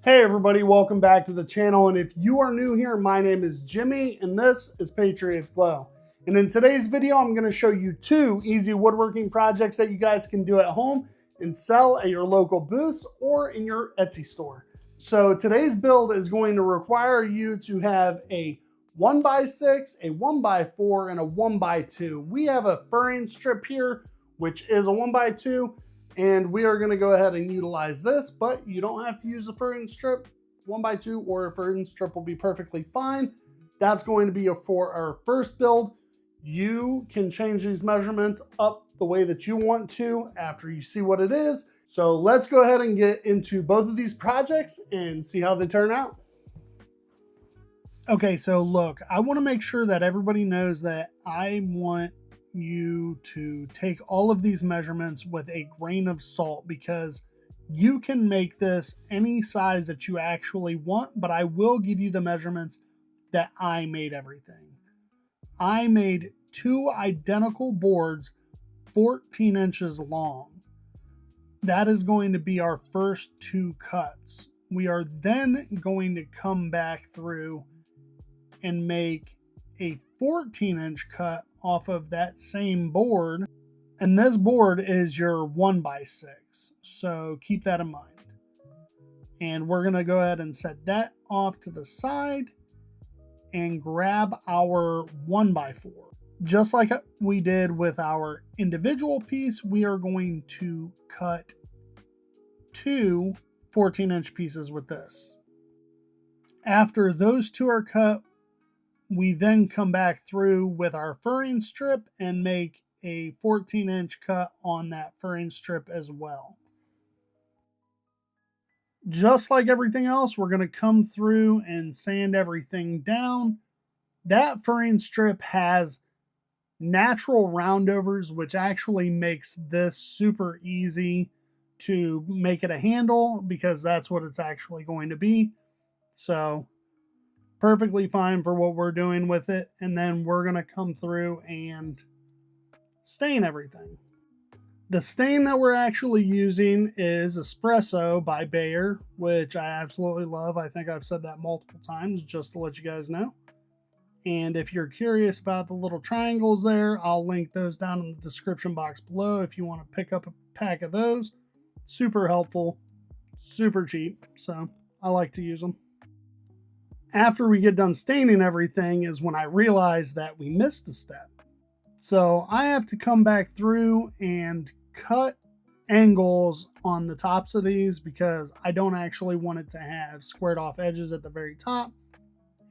Hey everybody, welcome back to the channel, and if you are new here, my name is Jimmy and this is Patriot's Glow. And in today's video, I'm going to show you two easy woodworking projects that you guys can do at home and sell at your local booths or in your Etsy store. So today's build is going to require you to have a 1x6, a 1x4, and a 1x2. We have a furring strip here, which is a 1x2. And we are going to go ahead and utilize this, but you don't have to use a furring strip. 1x2 or a furring strip will be perfectly fine. That's going to be for our first build. You can change these measurements up the way that you want to after you see what it is. So let's go ahead and get into both of these projects and see how they turn out. Okay, so look, I want to make sure that everybody knows that I want you to take all of these measurements with a grain of salt, because you can make this any size that you actually want, but I will give you the measurements that I made everything. I made two identical boards 14 inches long. That is going to be our first two cuts. We are then going to come back through and make a 14-inch cut off of that same board, and this board is your 1x6, so keep that in mind. And we're going to go ahead and set that off to the side and grab our 1x4. Just like we did with our individual piece, we are going to cut two 14-inch pieces with this. After those two are cut, we then come back through with our furring strip and make a 14-inch cut on that furring strip as well. Just like everything else, we're going to come through and sand everything down. That furring strip has natural roundovers, which actually makes this super easy to make it a handle, because that's what it's actually going to be. So perfectly fine for what we're doing with it. And then we're going to come through and stain everything. The stain that we're actually using is Espresso by Bayer, which I absolutely love. I think I've said that multiple times, just to let you guys know. And if you're curious about the little triangles there, I'll link those down in the description box below if you want to pick up a pack of those. Super helpful, super cheap, so I like to use them. After we get done staining everything is when I realized that we missed a step. So I have to come back through and cut angles on the tops of these, because I don't actually want it to have squared off edges at the very top.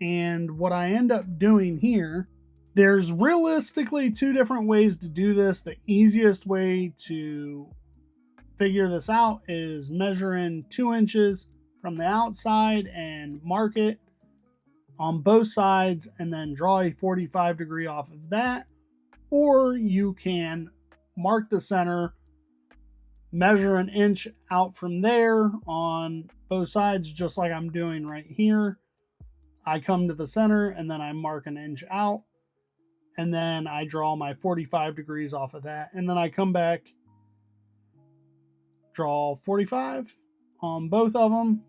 And what I end up doing here, there's realistically two different ways to do this. The easiest way to figure this out is measuring 2 inches from the outside and mark it on both sides and then draw a 45 degree off of that. Or you can mark the center, measure an inch out from there on both sides, just like I'm doing right here. I come to the center and then I mark an inch out, and then I draw my 45 degrees off of that, and then I come back, draw 45 on both of them.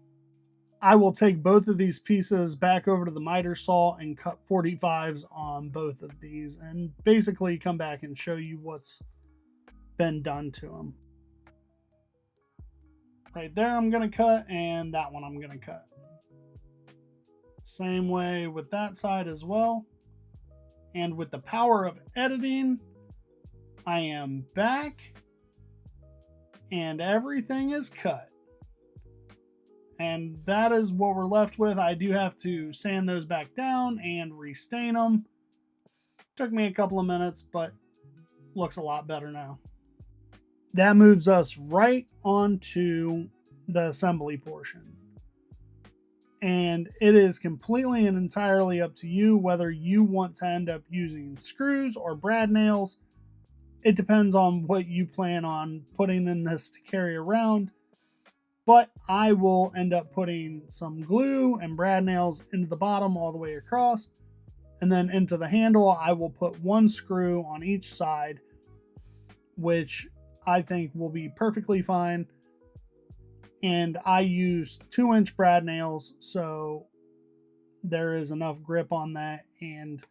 I will take both of these pieces back over to the miter saw and cut 45s on both of these, and basically come back and show you what's been done to them. Right there I'm going to cut, and that one I'm going to cut. Same way with that side as well. And with the power of editing, I am back and everything is cut. And that is what we're left with. I do have to sand those back down and restain them. Took me a couple of minutes, but looks a lot better now. That moves us right onto the assembly portion. And it is completely and entirely up to you whether you want to end up using screws or brad nails. It depends on what you plan on putting in this to carry around. But I will end up putting some glue and brad nails into the bottom all the way across. And then into the handle, I will put one screw on each side, which I think will be perfectly fine. and I use 2-inch brad nails, so there is enough grip on that, and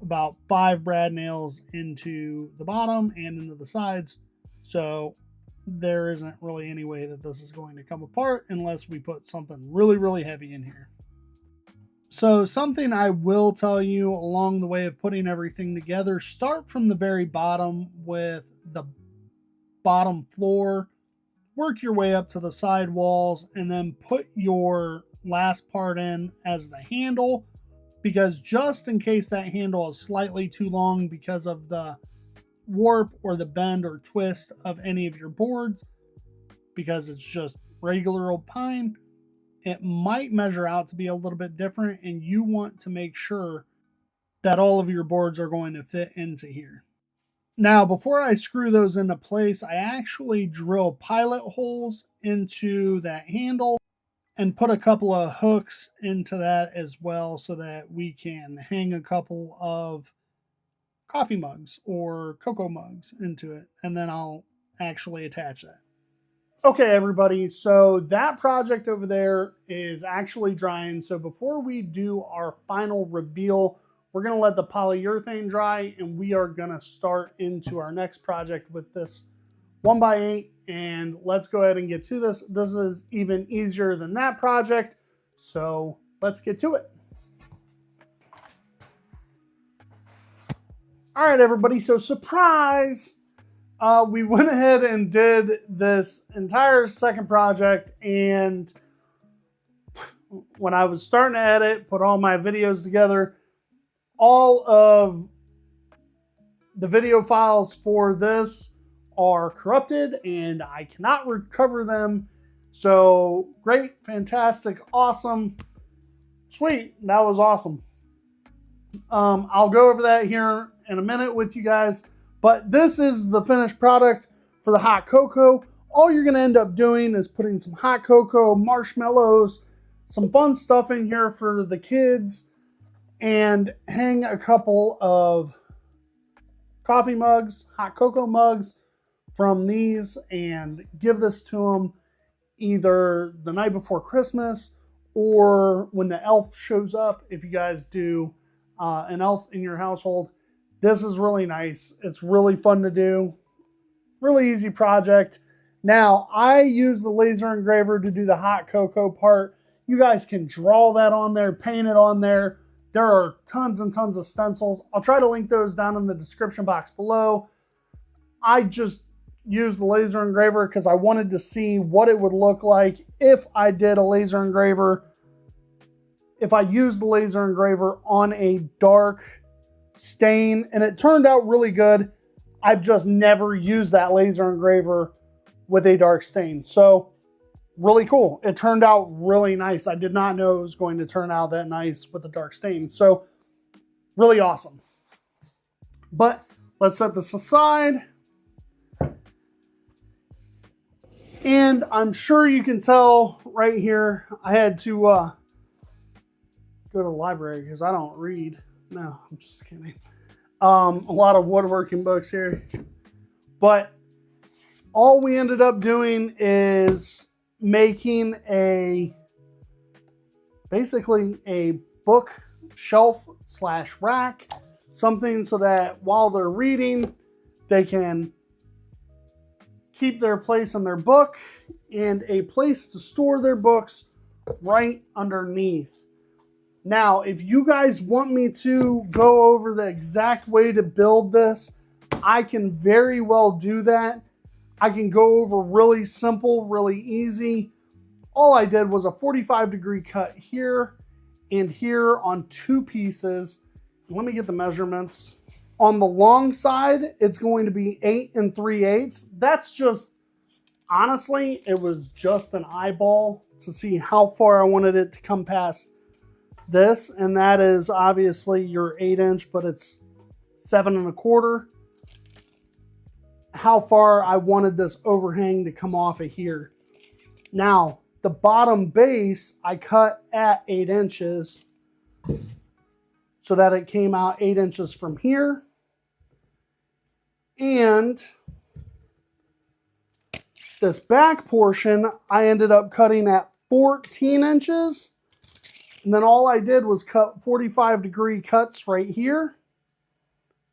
about 5 brad nails into the bottom and into the sides. So there isn't really any way that this is going to come apart unless we put something really, really heavy in here. So something I will tell you along the way of putting everything together, start from the very bottom with the bottom floor, work your way up to the side walls, and then put your last part in as the handle, because just in case that handle is slightly too long because of the warp or the bend or twist of any of your boards, because it's just regular old pine, it might measure out to be a little bit different, and you want to make sure that all of your boards are going to fit into here. Now, before I screw those into place, I actually drill pilot holes into that handle and put a couple of hooks into that as well so that we can hang a couple of coffee mugs or cocoa mugs into it, and then I'll actually attach that. Okay, everybody, so that project over there is actually drying. So before we do our final reveal, we're going to let the polyurethane dry, and we are going to start into our next project with this 1x8, and let's go ahead and get to this. This is even easier than that project, so let's get to it. All right, everybody, so surprise! We went ahead and did this entire second project, and when I was starting to edit, put all my videos together, all of the video files for this are corrupted and I cannot recover them. So great, fantastic, awesome, sweet, that was awesome. I'll go over that here in a minute with you guys. But this is the finished product for the hot cocoa. All you're going to end up doing is putting some hot cocoa, marshmallows, some fun stuff in here for the kids, and hang a couple of coffee mugs, hot cocoa mugs from these, and give this to them either the night before Christmas or when the elf shows up, if you guys do an elf in your household. This is really nice. It's really fun to do. Really easy project. Now, I use the laser engraver to do the hot cocoa part. You guys can draw that on there, paint it on there. There are tons and tons of stencils. I'll try to link those down in the description box below. I just used the laser engraver because I wanted to see what it would look like if I did a laser engraver. If I used the laser engraver on a dark stain, and it turned out really good. I've just never used that laser engraver with a dark stain. So really cool. It turned out really nice. I did not know it was going to turn out that nice with a dark stain. So really awesome. But let's set this aside. And I'm sure you can tell right here, I had to go to the library because I don't read. No, I'm just kidding. A lot of woodworking books here. But all we ended up doing is making basically a bookshelf / rack. Something so that while they're reading, they can keep their place in their book, and a place to store their books right underneath. Now, if you guys want me to go over the exact way to build this, I can very well do that. I can go over really simple, really easy. All I did was a 45-degree cut here and here on 2 pieces. Let me get the measurements. On the long side, it's going to be 8 3/8. That's just, honestly, it was just an eyeball to see how far I wanted it to come past this, and that is obviously your 8-inch, but it's 7 1/4. How far I wanted this overhang to come off of here. Now, the bottom base I cut at 8 inches so that it came out 8 inches from here. And This back portion, I ended up cutting at 14 inches. And then all I did was cut 45-degree cuts right here.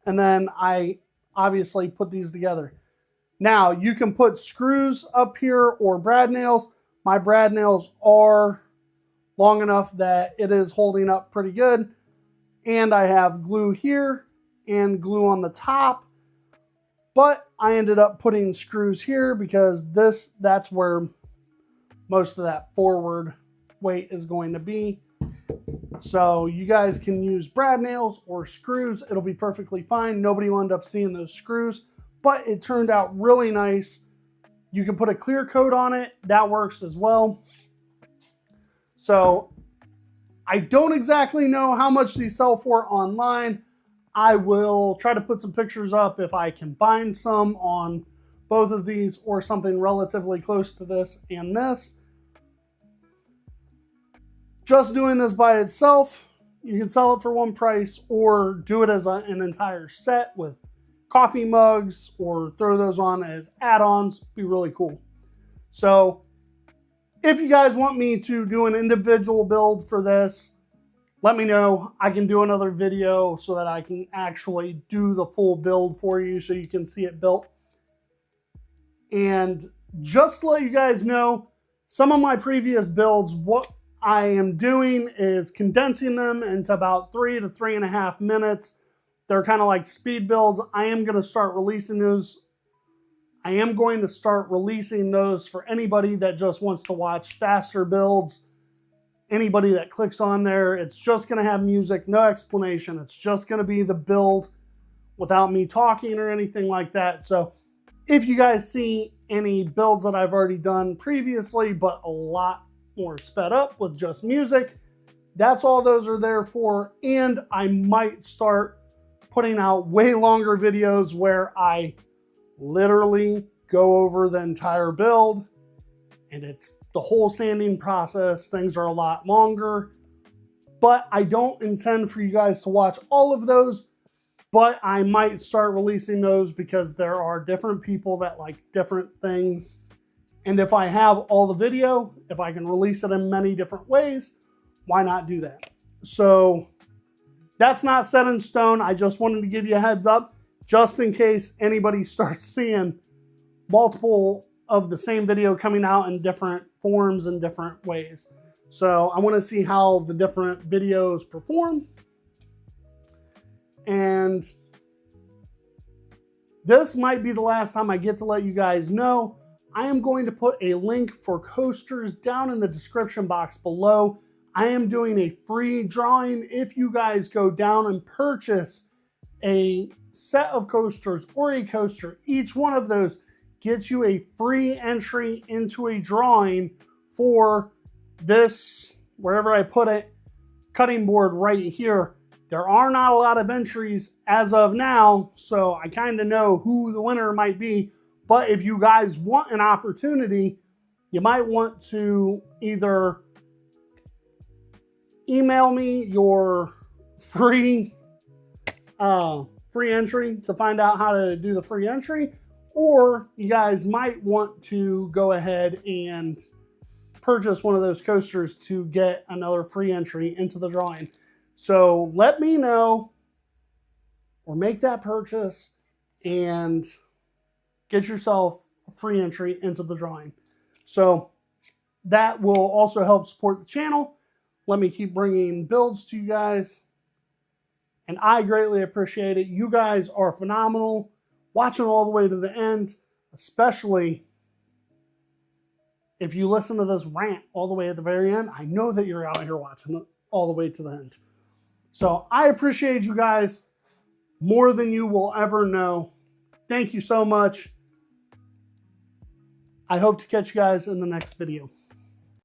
And then I obviously put these together. Now, you can put screws up here or brad nails. My brad nails are long enough that it is holding up pretty good. And I have glue here and glue on the top. But I ended up putting screws here because that's where most of that forward weight is going to be. So you guys can use brad nails or screws. It'll be perfectly fine. Nobody will end up seeing those screws. But it turned out really nice. You can put a clear coat on it. That works as well. So I don't exactly know how much these sell for online. I will try to put some pictures up if I can find some on both of these or something relatively close to this and this. Just doing this by itself, you can sell it for one price or do it as an entire set with coffee mugs or throw those on as add-ons. Be really cool. So if you guys want me to do an individual build for this, let me know. I can do another video so that I can actually do the full build for you so you can see it built. And just to let you guys know, some of my previous builds, what I am doing is condensing them into about 3 to 3.5 minutes. They're kind of like speed builds. I am going to start releasing those. I am going to start releasing those for anybody that just wants to watch faster builds. Anybody that clicks on there, it's just going to have music, no explanation. It's just going to be the build without me talking or anything like that. So if you guys see any builds that I've already done previously, but a lot more sped up with just music, that's all those are there for. And I might start putting out way longer videos where I literally go over the entire build, and it's the whole sanding process. Things are a lot longer, but I don't intend for you guys to watch all of those, but I might start releasing those because there are different people that like different things. And if I have all the video, if I can release it in many different ways, why not do that? So that's not set in stone. I just wanted to give you a heads up just in case anybody starts seeing multiple of the same video coming out in different forms and different ways. So I want to see how the different videos perform. And this might be the last time I get to let you guys know. I am going to put a link for coasters down in the description box below. I am doing a free drawing. If you guys go down and purchase a set of coasters or a coaster, each one of those gets you a free entry into a drawing for this, wherever I put it, cutting board right here. There are not a lot of entries as of now, so I kind of know who the winner might be. But if you guys want an opportunity, you might want to either email me your free entry to find out how to do the free entry, or you guys might want to go ahead and purchase one of those coasters to get another free entry into the drawing. So let me know or make that purchase and get yourself a free entry into the drawing. So that will also help support the channel. Let me keep bringing builds to you guys. And I greatly appreciate it. You guys are phenomenal. Watching all the way to the end, especially if you listen to this rant all the way at the very end. I know that you're out here watching it all the way to the end. So I appreciate you guys more than you will ever know. Thank you so much. I hope to catch you guys in the next video.